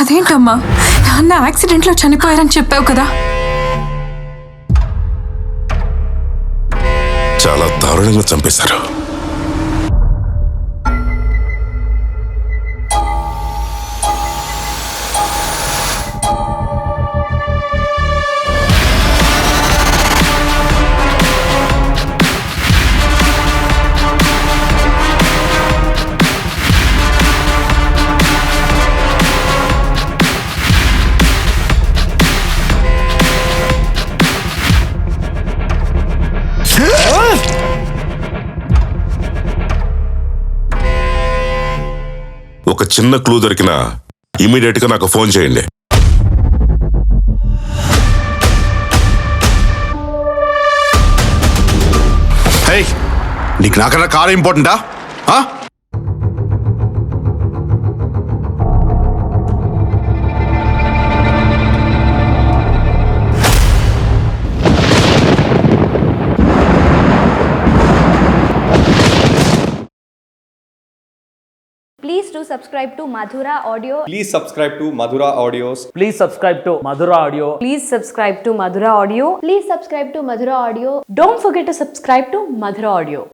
అదేంటమ్మా, నాన్న యాక్సిడెంట్లో చనిపోయారని చెప్పావు కదా? చాలా దారుణంగా చంపేశారు. ఒక చిన్న క్లూ దొరికినా ఇమీడియట్ గా నాకు ఫోన్ చేయండి. హే, నీకు నాకన్నా car ఇంపార్టెంటా? Please do subscribe to Madhura Audio. Please subscribe to Madhura Audios. Please subscribe to Madhura Audio. Please subscribe to Madhura Audio. Please subscribe to Madhura Audio. Don't forget to subscribe to Madhura Audio.